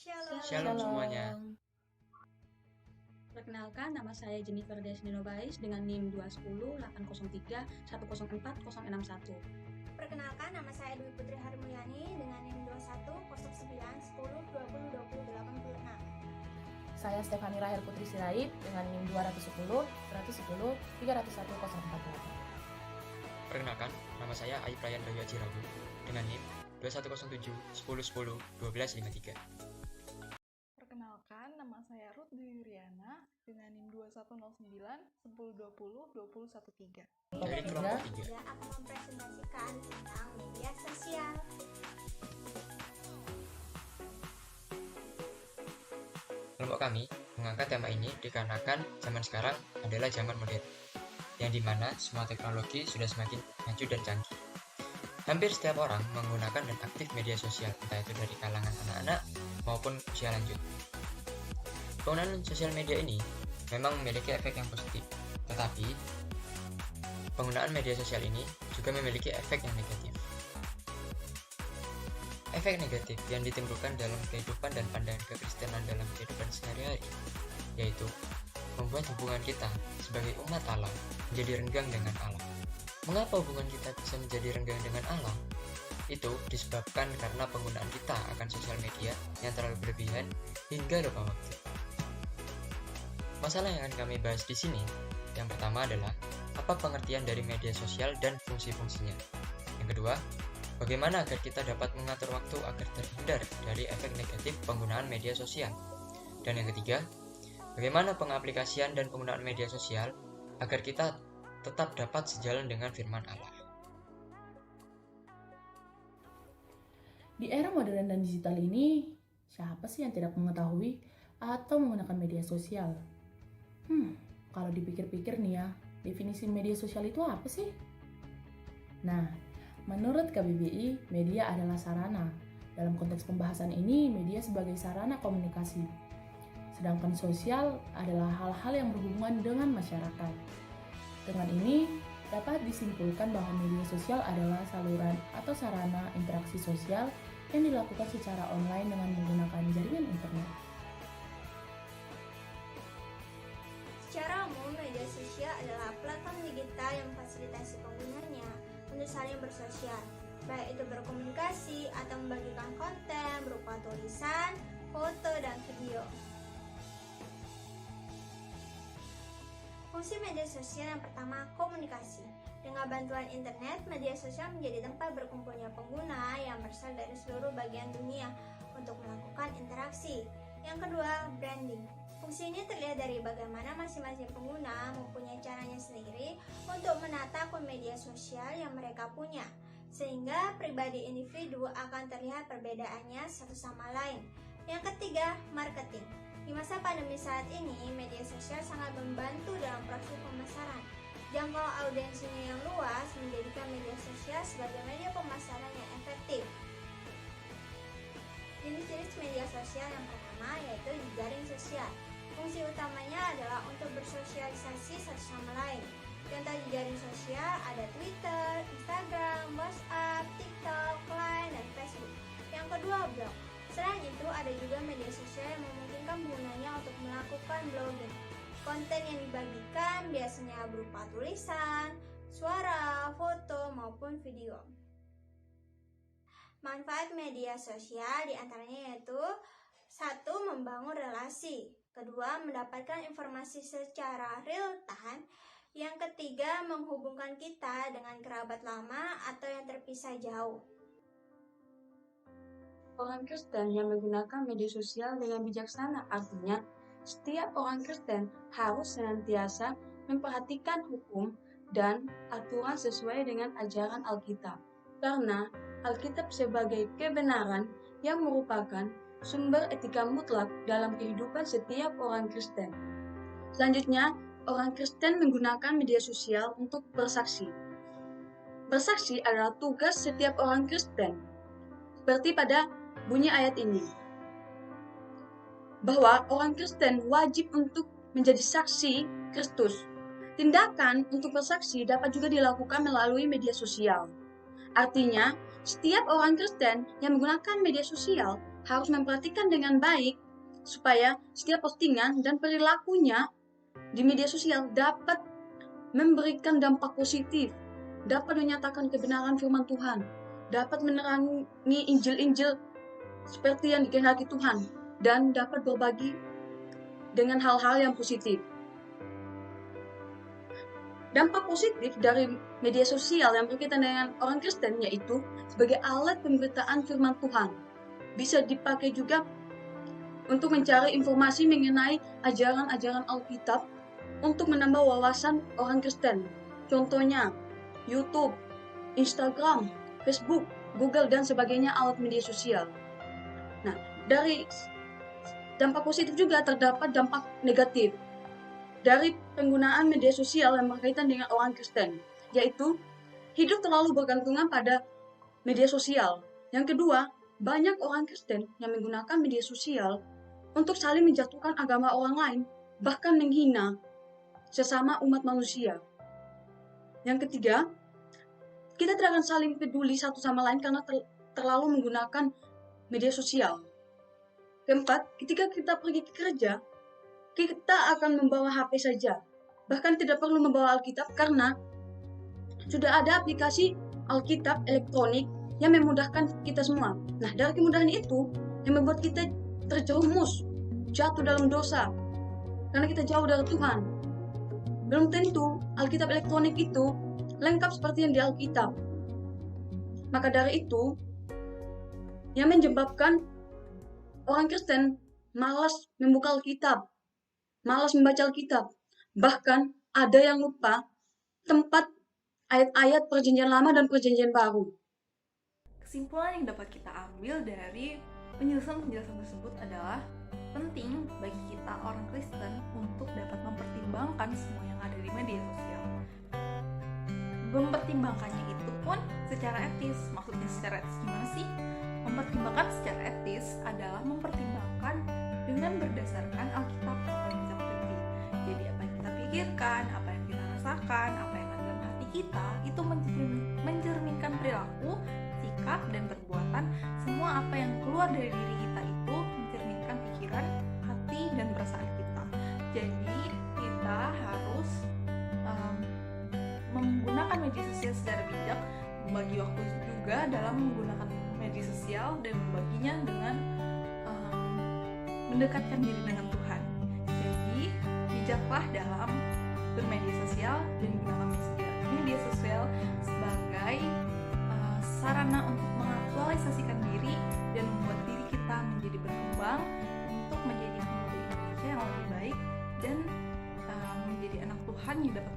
Shalom. Shalom semuanya. Perkenalkan, nama saya Jennifer Desnino Bais dengan NIM 210-803-104-061. Perkenalkan, nama saya Dwi Putri Harmulyani dengan NIM 210910202086. Saya Stefani Rahel Putri Sirait dengan NIM 210-110-301-048. Perkenalkan, nama saya Aib Ryan Bayu Ajirabu dengan NIM 2107-1010-1253. Perkenalkan, nama saya Ruth Dwi Yuryana dengan NIM 2109-1020-2013. Dari kelompok 3. Dia akan mempresentasikan tentang media sosial. Kelompok kami mengangkat tema ini dikarenakan zaman sekarang adalah zaman modern, yang dimana semua teknologi sudah semakin maju dan canggih. Hampir setiap orang menggunakan dan aktif media sosial, entah itu dari kalangan anak-anak maupun usia lanjut. Penggunaan sosial media ini memang memiliki efek yang positif, tetapi penggunaan media sosial ini juga memiliki efek yang negatif. Efek negatif yang ditimbulkan dalam kehidupan dan pandangan kekristenan dalam kehidupan sehari-hari, yaitu membuat hubungan kita sebagai umat Allah menjadi renggang dengan Allah. Mengapa hubungan kita bisa menjadi renggang dengan Allah? Itu disebabkan karena penggunaan kita akan sosial media yang terlalu berlebihan hingga lupa waktu. Masalah yang akan kami bahas di sini, yang pertama adalah apa pengertian dari media sosial dan fungsi-fungsinya. Yang kedua, bagaimana agar kita dapat mengatur waktu agar terhindar dari efek negatif penggunaan media sosial. Dan yang ketiga, bagaimana pengaplikasian dan penggunaan media sosial agar kita tetap dapat sejalan dengan firman Allah. Di era modern dan digital ini, siapa sih yang tidak mengetahui atau menggunakan media sosial? Kalau dipikir-pikir nih ya, definisi media sosial itu apa sih? Nah, menurut KBBI, media adalah sarana. Dalam konteks pembahasan ini, media sebagai sarana komunikasi. Sedangkan sosial adalah hal-hal yang berhubungan dengan masyarakat. Dengan ini, dapat disimpulkan bahwa media sosial adalah saluran atau sarana interaksi sosial yang dilakukan secara online dengan menggunakan jaringan internet. Secara umum, media sosial adalah platform digital yang memfasilitasi penggunanya untuk saling bersosial, baik itu berkomunikasi atau membagikan konten berupa tulisan, foto, dan video. Fungsi media sosial yang pertama, komunikasi. Dengan bantuan internet, media sosial menjadi tempat berkumpulnya pengguna yang berasal dari seluruh bagian dunia untuk melakukan interaksi. Yang kedua, branding. Fungsi ini terlihat dari bagaimana masing-masing pengguna mempunyai caranya sendiri untuk menata akun media sosial yang mereka punya, sehingga pribadi individu akan terlihat perbedaannya satu sama lain. Yang ketiga, marketing. Di masa pandemi saat ini, media sosial sangat membantu dalam proses pemasaran. Jangkauan audiensinya yang luas menjadikan media sosial sebagai media pemasaran yang efektif. Jenis-jenis media sosial yang pertama yaitu jejaring sosial. Fungsi utamanya adalah untuk bersosialisasi satu sama lain. Contoh jejaring sosial ada Twitter, Instagram, WhatsApp, TikTok, Line, dan Facebook. Yang kedua, blog. Selain itu, ada juga media sosial yang memungkinkan penggunanya untuk melakukan blogging. Konten yang dibagikan biasanya berupa tulisan, suara, foto, maupun video. Manfaat media sosial diantaranya yaitu 1. Membangun relasi. 2. Mendapatkan informasi secara real time. Yang ketiga, menghubungkan kita dengan kerabat lama atau yang terpisah jauh. Orang Kristen yang menggunakan media sosial dengan bijaksana, artinya setiap orang Kristen harus senantiasa memperhatikan hukum dan aturan sesuai dengan ajaran Alkitab. Karena Alkitab sebagai kebenaran yang merupakan sumber etika mutlak dalam kehidupan setiap orang Kristen. Selanjutnya, orang Kristen menggunakan media sosial untuk bersaksi. Bersaksi adalah tugas setiap orang Kristen. Seperti pada bunyi ayat ini, bahwa orang Kristen wajib untuk menjadi saksi Kristus. Tindakan untuk bersaksi dapat juga dilakukan melalui media sosial. Artinya, setiap orang Kristen yang menggunakan media sosial harus memperhatikan dengan baik supaya setiap postingan dan perilakunya di media sosial dapat memberikan dampak positif, dapat menyatakan kebenaran firman Tuhan, dapat menerangi Injil-Injil seperti yang dikehendaki Tuhan, dan dapat berbagi dengan hal-hal yang positif. Dampak positif dari media sosial yang berkaitan dengan orang Kristen yaitu sebagai alat pemberitaan firman Tuhan. Bisa dipakai juga untuk mencari informasi mengenai ajaran-ajaran Alkitab untuk menambah wawasan orang Kristen. Contohnya YouTube, Instagram, Facebook, Google, dan sebagainya alat media sosial. Nah, dari dampak positif juga terdapat dampak negatif dari penggunaan media sosial yang berkaitan dengan orang Kristen, yaitu hidup terlalu bergantungan pada media sosial. Yang kedua, banyak orang Kristen yang menggunakan media sosial untuk saling menjatuhkan agama orang lain, bahkan menghina sesama umat manusia. Yang ketiga, kita tidak akan saling peduli satu sama lain karena terlalu menggunakan media sosial. Keempat, ketika kita pergi ke kerja, kita akan membawa HP saja. Bahkan tidak perlu membawa Alkitab karena sudah ada aplikasi Alkitab elektronik yang memudahkan kita semua. Nah, dari kemudahan itu yang membuat kita terjerumus, jatuh dalam dosa karena kita jauh dari Tuhan. Belum tentu Alkitab elektronik itu lengkap seperti yang di Alkitab. Maka dari itu, yang menyebabkan orang Kristen malas membuka Alkitab, malas membaca Alkitab. Bahkan ada yang lupa tempat ayat-ayat perjanjian lama dan perjanjian baru. Kesimpulan yang dapat kita ambil dari penjelasan-penjelasan tersebut adalah penting bagi kita orang Kristen untuk dapat mempertimbangkan semua yang ada di media sosial. Mempertimbangkannya itu pun secara etis. Maksudnya secara etis gimana sih? Mempertimbangkan secara etis adalah mempertimbangkan dengan berdasarkan Alkitab atau yang kita teliti. Jadi apa yang kita pikirkan, apa yang kita rasakan, apa yang ada dalam hati kita itu mencerminkan perilaku, sikap, dan perbuatan. Semua apa yang keluar dari diri kita itu mencerminkan pikiran, hati, dan perasaan kita. Jadi kita harus menggunakan media sosial secara bijak, membagi waktu juga dalam menggunakan media sosial dan membaginya dengan mendekatkan diri dengan Tuhan. Jadi bijaklah dalam bermedia sosial dan menggunakan media sosial sebagai sarana untuk mengaktualisasikan diri dan membuat diri kita menjadi berkembang untuk menjadi pemimpin Indonesia yang lebih baik dan menjadi anak Tuhan yang dapat